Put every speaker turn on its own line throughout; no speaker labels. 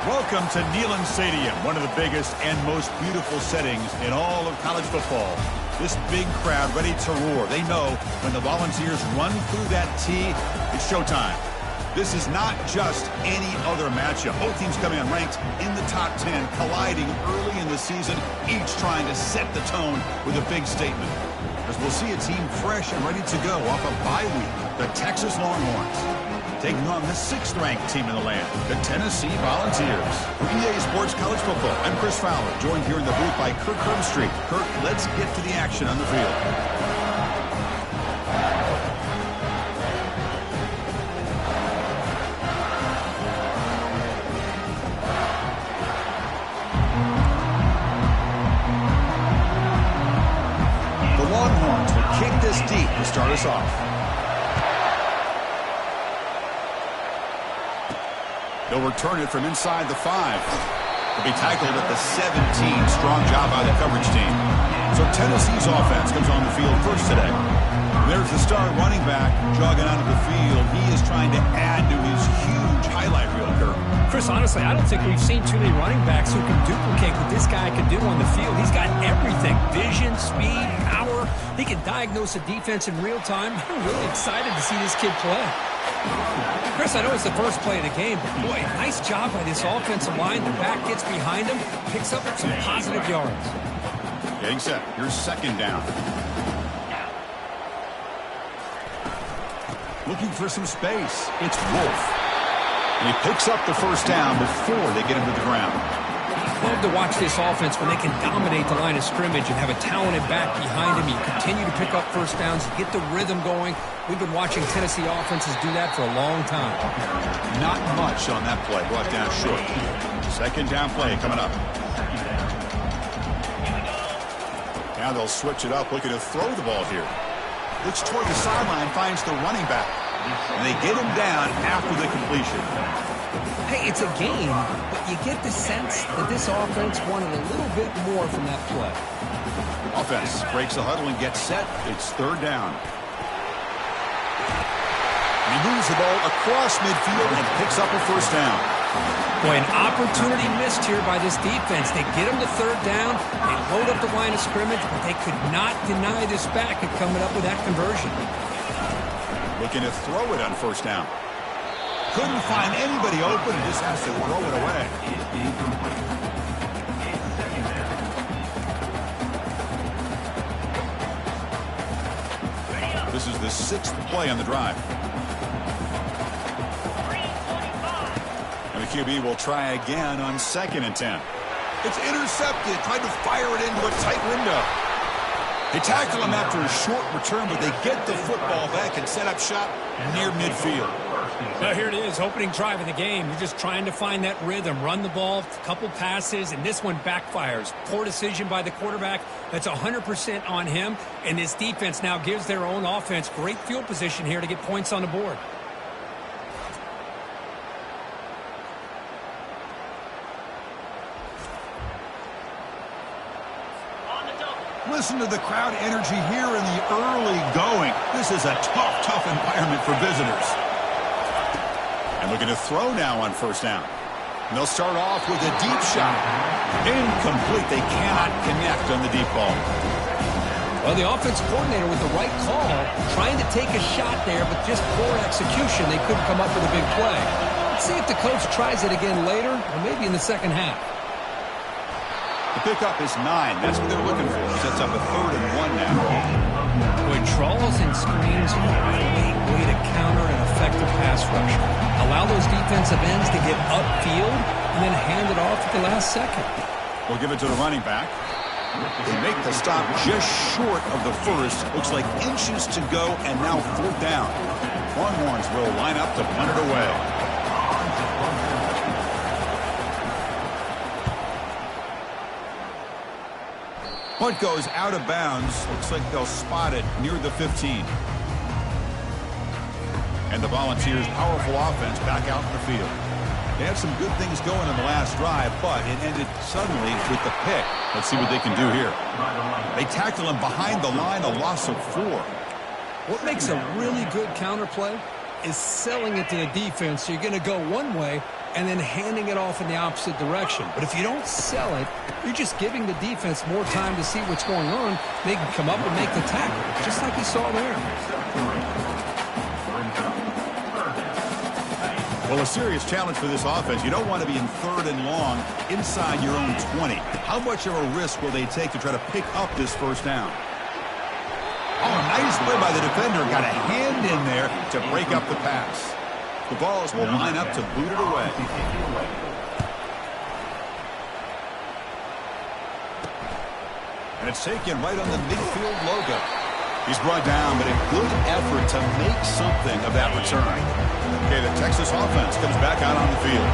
Welcome to Neyland Stadium, one of the biggest and most beautiful settings in all of college football. This big crowd ready to roar. They know when the Volunteers run through that tee, it's showtime. This is not just any other matchup. Both teams coming unranked in the top 10, colliding early in the season, each trying to set the tone with a big statement. As we'll see a team fresh and ready to go off a bye week, the Texas Longhorns, taking on the 6th-ranked team in the land, the Tennessee Volunteers. For EA Sports College Football, I'm Chris Fowler, joined here in the booth by Kirk Herbstreit. Kirk, let's get to the action on the field. The Longhorns will kick this deep to start us off. They'll return it from inside the 5. They'll be tackled at the 17. Strong job by the coverage team. So Tennessee's offense comes on the field first today. There's the star running back jogging onto the field. He is trying to add to his huge highlight reel, Kirk.
Chris, honestly, I don't think we've seen too many running backs who can duplicate what this guy can do on the field. He's got everything. Vision, speed, power. He can diagnose a defense in real time. I'm really excited to see this kid play. Chris, I know it's the first play of the game, but boy, nice job by this offensive line. The back gets behind him, picks up some positive yards.
Getting set. Here's second down. Looking for some space. It's Wolf. And he picks up the first down before they get him to the ground.
Love to watch this offense when they can dominate the line of scrimmage and have a talented back behind him. You continue to pick up first downs, get the rhythm going. We've been watching Tennessee offenses do that for a long time.
Not much on that play, brought down short. Second down play coming up. Now they'll switch it up, looking to throw the ball here. Looks toward the sideline, finds the running back. And they get him down after the completion.
Hey, it's a game, but you get the sense that this offense wanted a little bit more from that play.
Offense breaks the huddle and gets set. It's third down. He moves the ball across midfield and picks up a first down.
Boy, an opportunity missed here by this defense. They get him to third down. They load up the line of scrimmage, but they could not deny this back at coming up with that conversion.
Looking to throw it on first down. Couldn't find anybody open and just has to throw it away. This is the 6th play on the drive. And the QB will try again on 2nd and 10. It's intercepted. Tried to fire it into a tight window. They tackle him after a short return, but they get the football back and set up shop near midfield.
Well, here it is, opening drive of the game. You're just trying to find that rhythm, run the ball, a couple passes, and this one backfires. Poor decision by the quarterback. That's 100% on him, and this defense now gives their own offense great field position here to get points on the board.
Listen to the crowd energy here in the early going. This is a tough environment for visitors. And looking to throw now on first down. And they'll start off with a deep shot. Incomplete. They cannot connect on the deep ball.
Well, the offensive coordinator with the right call, trying to take a shot there, but just poor execution. They couldn't come up with a big play. Let's see if the coach tries it again later, or maybe in the second half.
The pickup is 9. That's what they're looking for. Sets up a 3rd and 1 now.
Boy, draws and screens are a great way to counter an effective pass rush. Allow those defensive ends to get upfield and then hand it off at the last second.
We'll give it to the running back. They make the stop just short of the first. Looks like inches to go, and now 4th down. Longhorns will line up to punt it away. Punt goes out of bounds. Looks like they'll spot it near the 15. And the Volunteers' powerful offense back out in the field. They had some good things going in the last drive, but it ended suddenly with the pick. Let's see what they can do here. They tackle him behind the line, a loss of 4.
What makes a really good counter play is selling it to the defense. So you're going to go one way and then handing it off in the opposite direction. But if you don't sell it, you're just giving the defense more time to see what's going on. They can come up and make the tackle, just like you saw there.
Well, a serious challenge for this offense. You don't want to be in 3rd and long inside your own 20. How much of a risk will they take to try to pick up this first down? Oh, nice play by the defender. Got a hand in there to break up the pass. The Vols will line up to boot it away. And it's taken right on the midfield logo. He's brought down, but a good effort to make something of that return. Okay, the Texas offense comes back out on the field.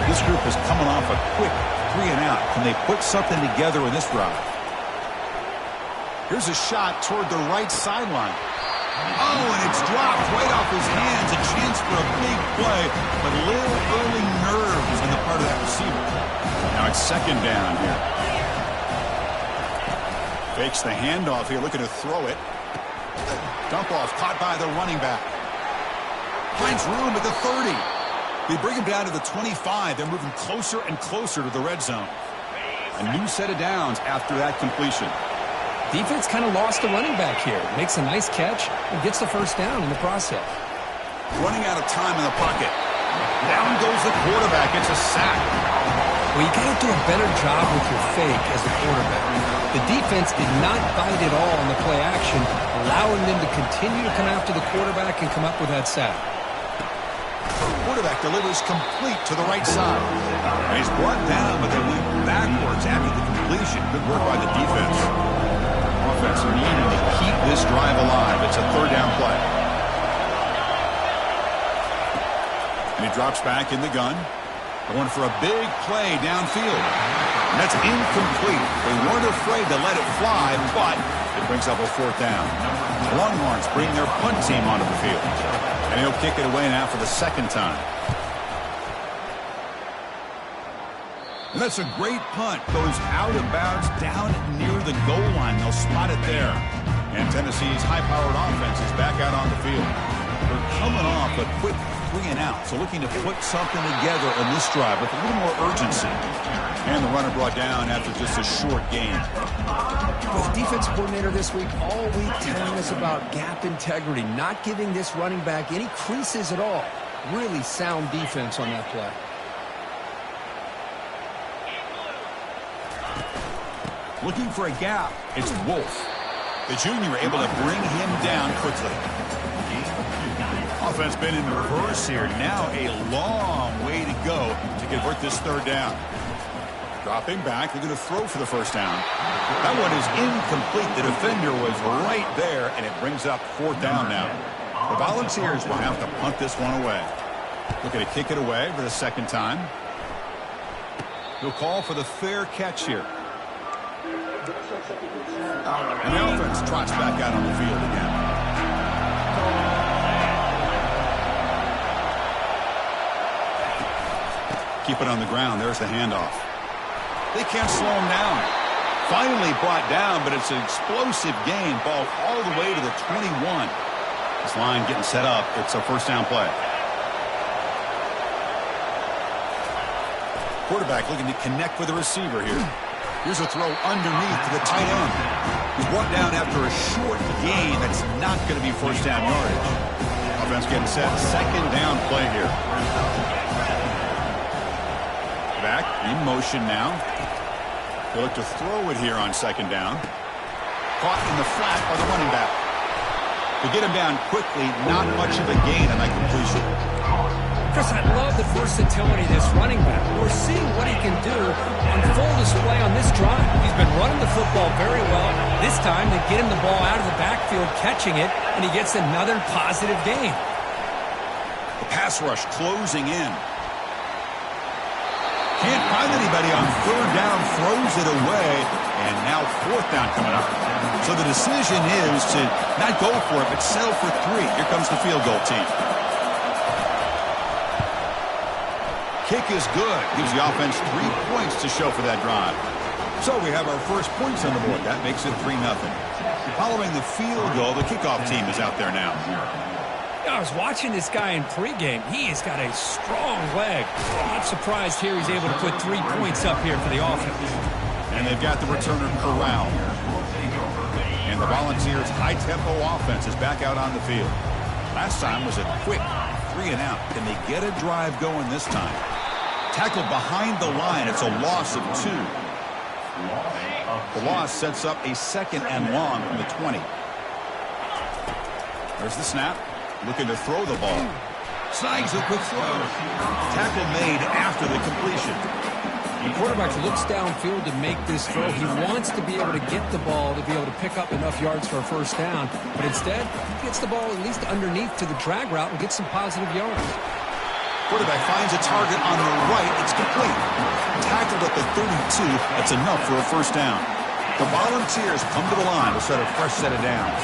This group is coming off a quick 3-and-out. Can they put something together in this drive? Here's a shot toward the right sideline. Oh, and it's dropped right off his hands. A chance for a big play, but a little early nerves on the part of that receiver. Now it's 2nd down here. Fakes the handoff here, looking to throw it. Dump off caught by the running back. Finds room at the 30. They bring him down to the 25. They're moving closer and closer to the red zone. A new set of downs after that completion.
Defense kind of lost the running back here. Makes a nice catch and gets the first down in the process.
Running out of time in the pocket. Down goes the quarterback. It's a sack.
Well, you got to do a better job with your fake as a quarterback. The defense did not bite at all on the play action, allowing them to continue to come after the quarterback and come up with that sack.
Quarterback delivers complete to the right side. And he's brought down, but they went backwards after the completion. Good work by the defense. Offense needing to keep this drive alive. It's a 3rd down play. And he drops back in the gun. Going for a big play downfield. And that's incomplete. They weren't afraid to let it fly, but it brings up a 4th down. The Longhorns bring their punt team onto the field. And he'll kick it away now for the 2nd time. And that's a great punt. Goes out of bounds down near the goal line. They'll spot it there. And Tennessee's high-powered offense is back out on the field. They're coming off a quick 3-and-out. So looking to put something together in this drive with a little more urgency. And the runner brought down after just a short gain.
Well, the defense coordinator this week, all week, telling us about gap integrity, not giving this running back any creases at all. Really sound defense on that play.
Looking for a gap. It's Wolf. The junior able to bring him down quickly. Offense been in reverse here. Now a long way to go to convert this 3rd down. Dropping back. They're going to throw for the first down. That one is incomplete. The defender was right there, and it brings up 4th down now. The Volunteers will have to punt this one away. Looking to kick it away for the 2nd time. He'll call for the fair catch here. And the offense trots back out on the field again. Keep it on the ground. There's the handoff. They can't slow him down. Finally brought down, but it's an explosive gain. Ball all the way to the 21. This line getting set up. It's a 1st down play. Quarterback looking to connect with the receiver here. Here's a throw underneath to the tight end. He's brought down after a short gain. That's not going to be 1st down yardage. Offense getting set. 2nd down play here. Back in motion now. They look to throw it here on 2nd down. Caught in the flat by the running back. To get him down quickly, not much of a gain on that completion.
Chris, I love the versatility of this running back. We're seeing what he can do on full display on this drive. He's been running the football very well. This time, they get him the ball out of the backfield, catching it, and he gets another positive gain.
The pass rush closing in. Can't find anybody on 3rd down, throws it away, and now 4th down coming up. So the decision is to not go for it, but settle for 3. Here comes the field goal team. Kick is good. Gives the offense 3 points to show for that drive. So we have our first points on the board. That makes it 3-0. Following the field goal, the kickoff team is out there now.
I was watching this guy in pregame. He has got a strong leg. Not surprised here he's able to put 3 points up here for the offense.
And they've got the returner corralled. And the Volunteers' high-tempo offense is back out on the field. Last time was a quick 3 and out. Can they get a drive going this time? Tackled behind the line. It's a loss of 2. The loss sets up a 2nd and long from the 20. There's the snap. Looking to throw the ball. Snags a quick throw. Tackle made after the completion.
The quarterback looks downfield to make this throw. He wants to be able to get the ball to be able to pick up enough yards for a first down. But instead, he gets the ball at least underneath to the drag route and gets some positive yards.
Quarterback finds a target on the right. It's complete. Tackled at the 32. That's enough for a first down. The Volunteers come to the line to set a fresh set of downs.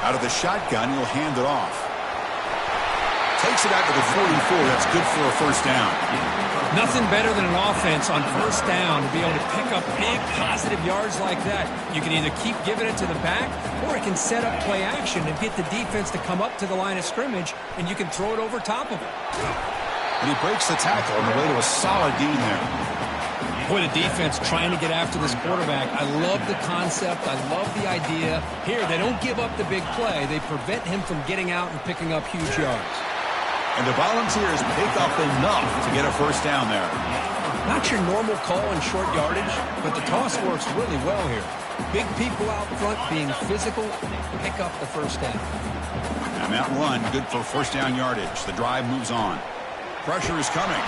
Out of the shotgun, he'll hand it off. Takes it out to the 44. That's good for a first down.
Nothing better than an offense on first down to be able to pick up big positive yards like that. You can either keep giving it to the back, or it can set up play action and get the defense to come up to the line of scrimmage, and you can throw it over top of it.
And he breaks the tackle on the way to a solid gain there.
Boy, the defense trying to get after this quarterback. I love the concept. I love the idea. Here, they don't give up the big play. They prevent him from getting out and picking up huge yards.
And the Volunteers pick up enough to get a first down there.
Not your normal call in short yardage, but the toss works really well here. Big people out front being physical, pick up the first down.
And that run, good for first down yardage. The drive moves on. Pressure is coming.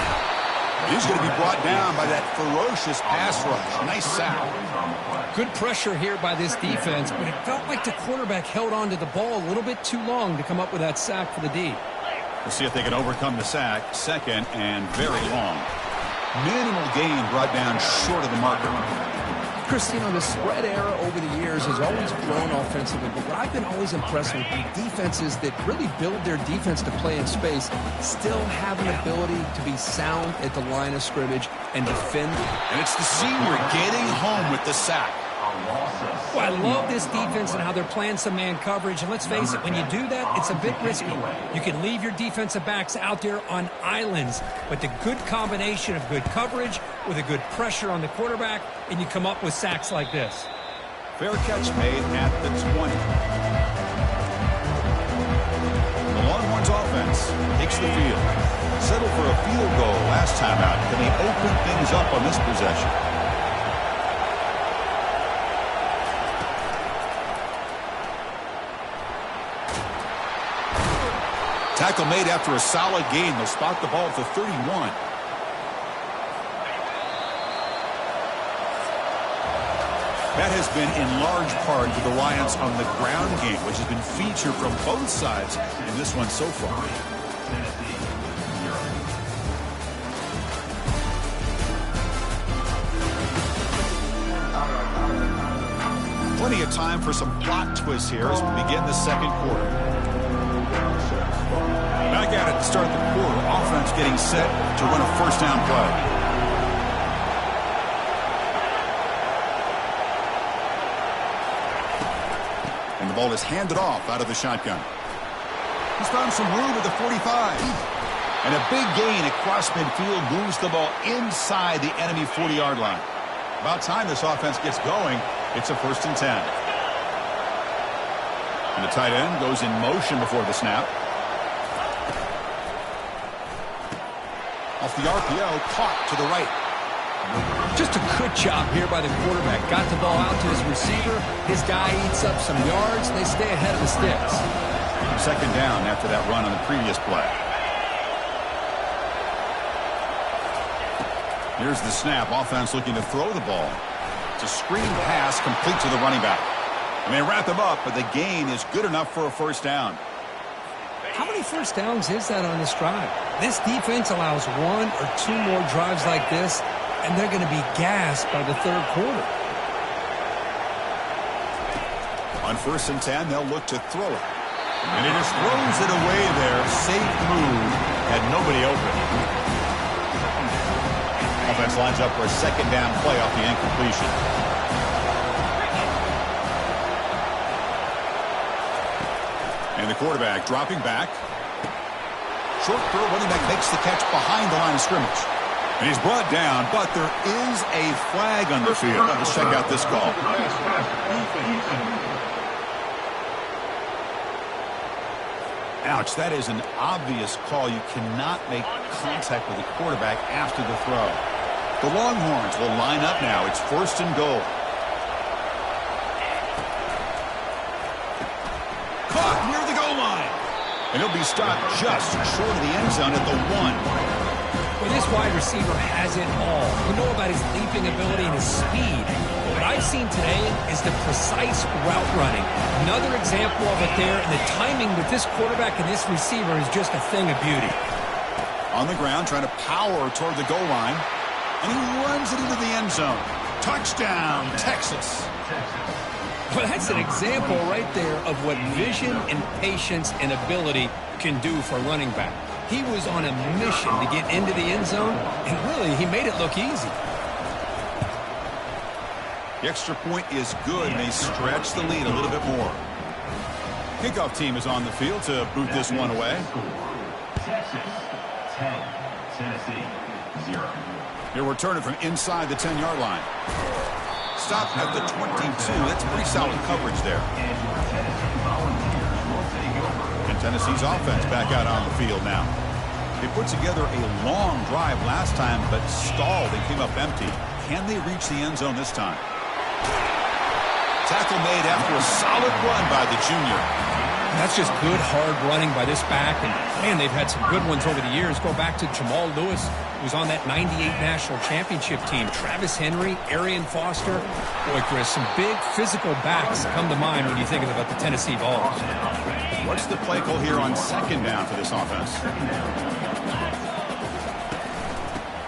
He's going to be brought down by that ferocious pass rush. Nice sack.
Good pressure here by this defense, but it felt like the quarterback held on to the ball a little bit too long to come up with that sack for the D.
We'll see if they can overcome the sack. 2nd and very long. Minimal gain brought down short of the marker.
Chris, you know, the spread era over the years has always grown offensively, but what I've been always impressed with the defenses that really build their defense to play in space still have an ability to be sound at the line of scrimmage and defend.
And it's the senior getting home with the sack.
Well, I love this defense and how they're playing some man coverage. And let's face it, when you do that, it's a bit risky. You can leave your defensive backs out there on islands. But the good combination of good coverage with a good pressure on the quarterback, and you come up with sacks like this.
Fair catch made at the 20. The Longhorns offense takes the field. Settled for a field goal last time out. Can they open things up on this possession? Tackle made after a solid gain. They'll spot the ball at the 31. That has been in large part the reliance on the ground game, which has been featured from both sides in this one so far. Plenty of time for some plot twists here as we begin the second quarter. Back at it to start the quarter. Offense getting set to run a first down play. And the ball is handed off out of the shotgun. He's found some room at the 45. And a big gain across midfield moves the ball inside the enemy 40-yard line. About time this offense gets going. It's a 1st and 10. And the tight end goes in motion before the snap. Off the RPO, caught to the right.
Just a good job here by the quarterback. Got the ball out to his receiver. His guy eats up some yards. They stay ahead of the sticks.
2nd down after that run on the previous play. Here's the snap. Offense looking to throw the ball. It's a screen pass complete to the running back. And they wrap him up, but the gain is good enough for a first down.
How many first downs is that on this drive? This defense allows 1 or 2 more drives like this, and they're going to be gassed by the 3rd quarter.
On 1st and 10, they'll look to throw it. And he just throws it away there. Safe move. Had nobody open. Offense lines up for a 2nd down play off the incompletion. And And the quarterback dropping back. Short throw, running back makes the catch behind the line of scrimmage. And he's brought down, but there is a flag on the field. Let's check out this call. Ouch, that is an obvious call. You cannot make contact with the quarterback after the throw. The Longhorns will line up now. It's 1st and goal. Caught near the goal line. And he'll be stopped just short of the end zone at the 1.
Well, this wide receiver has it all. You know about his leaping ability and his speed. What I've seen today is the precise route running. Another example of it there, and the timing with this quarterback and this receiver is just a thing of beauty.
On the ground, trying to power toward the goal line. And he runs it into the end zone. Touchdown, Texas.
Well, that's an example right there of what vision and patience and ability can do for a running back. He was on a mission to get into the end zone, and really, he made it look easy.
The extra point is good, and they stretch the lead a little bit more. Kickoff team is on the field to boot this one away.
Texas 10, Tennessee 0.
He'll return it from inside the 10-yard line. Stop at the 22. That's pretty solid coverage there.
And your Tennessee Volunteers will take over.
And Tennessee's offense back out on the field now. They put together a long drive last time, but stalled and came up empty. Can they reach the end zone this time? Tackle made after a solid run by the junior.
That's just good, hard running by this back. And, man, they've had some good ones over the years. Go back to Jamal Lewis, who was on that 98 National Championship team. Travis Henry, Arian Foster. Boy, Chris, some big physical backs come to mind when you think about the Tennessee Vols.
What's the play call here on 2nd down for this offense?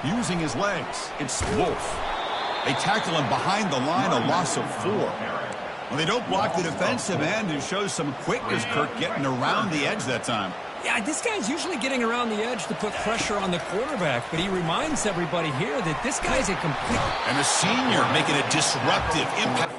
Using his legs, it's Wolf. They tackle him behind the line, a loss of 4. Well, they don't block the defensive end, who shows some quickness, Kirk, getting around the edge that time.
Yeah, this guy's usually getting around the edge to put pressure on the quarterback, but he reminds everybody here that this guy's a complete...
And the senior making a disruptive impact.